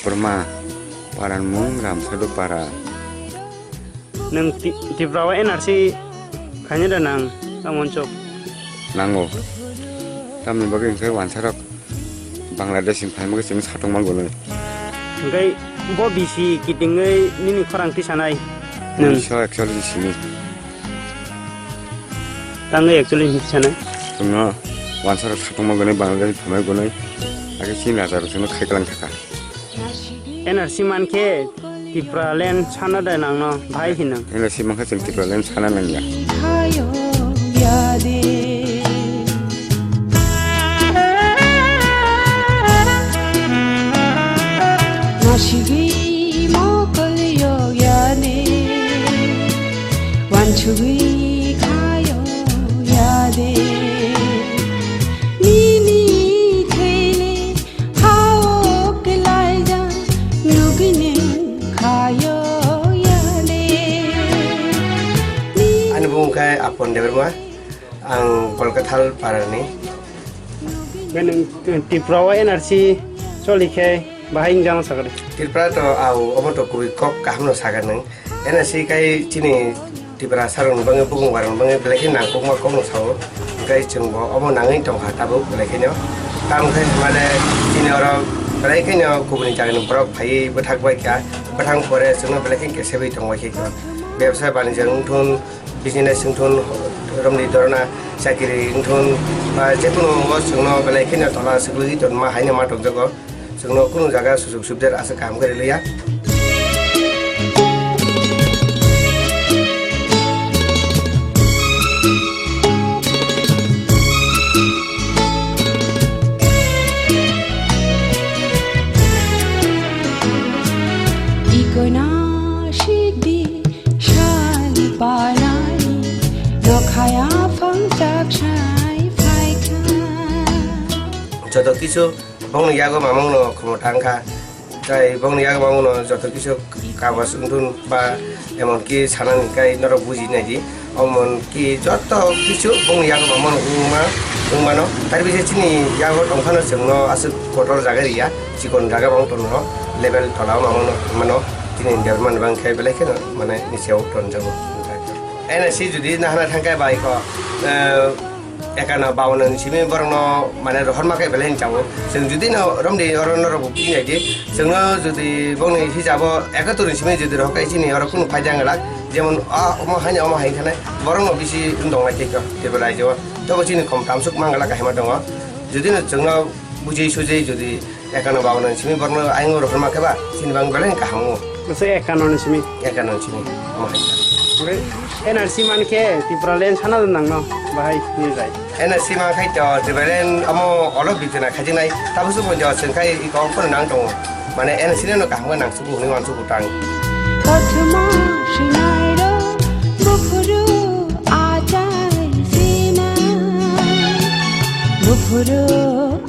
Perma paran mung ram sadu para nang tibrawa NRC kanya da nang tamoncok nango tamni bageng ke wan sarak Bangladesh in phai sing satung mangol ngai bo bisi kitingai nini khorang ti sanai nang so actually sini tangai actually ni sanai tungna wan sarak satung mangol Bangladesh phai gonai age sin lazar suno khaiklang thaka NRC man ke tipralen chana da nang no bhai hinang NRC man ka tipralen chana nang ya Nashigi mokol yo yane wanchugui khayo yade Kai apon deber ang Kolkata parani beneng tiprawa NRC solike bahing jang sagare tipra to au omoto kui kok kahno sagan NRC kai chini tipra sarong bange bugung warong bange belekin nang kok ma kong sawo kai chungbo omo nangin tong hata bu belekin yo tam kai male chini ora belekin yo kubuni jangan brok phai bathak bai kya bathang pore sungno belekin ke sebi tong wai ke ব্যবসা বাণিজ্য উঠুন business উঠুন Romney ধরনা চাকরি উঠুন বা যে কোনো সঙ্গ বেলাইখিনি তলা সেগুলি মা হাইনে মা টক সঙ্গ কোনো জায়গা সুযোগ সুবিধার আছে কাম করে লিয়া যত কিছু বংনিয়াগো মামংনো ক্ষমতাঙ্কা যাই বংনিয়াগো মামংনো যত কিছু কাগজ উঠুন বা এমনকি সানানিকাই নর বুঝি নাইজি অমনকি যত কিছু বংনিয়াগো মামনো তার বিশে চিনি ইয়াগো দংফানো जोंनो আসে কটর জায়গা রিয়া চিকন জায়গা বাং তনো লেভেল তলাও মামনো চিনি দেরমান বাং খাই বেলাইকে মানে নিচেও টন যাব NRC যদি নাহানা থাকায় বাইক একানা বাউনান সিমি বরং মানে রহনমাকে বেলেন যাবো जों যদি না রমদি অরনর বুকি যাইদি जोंनो যদি বংনি হিসাবো একাতুরি সিমি যদি রহকাই চিনি আর কোনো ফায়দা গলা যেমন অমা হাই খানে বরং বেশি দং লাইকে দেবলাই যাও তবে চিনি কম তামসুক মাঙ্গলা কাহিমা দङ যদি না जोंनो বুঝি সুজি যদি একানা বাউনান সিমি বরং আইং রহনমাকেবা চিনি বাং বেলেন কাহামু সে একানন সিমি অমা high NRC man ke tipralen chana da nang no bahai ni jai NRC man khai to tipralen amo olok bitna khajinai tabusu mo jo sen khai I ko phon nang tong mane NRC no ka hang nang su bu ni wan su bu tang Kathma shinairo bufuru ajai sina bufuru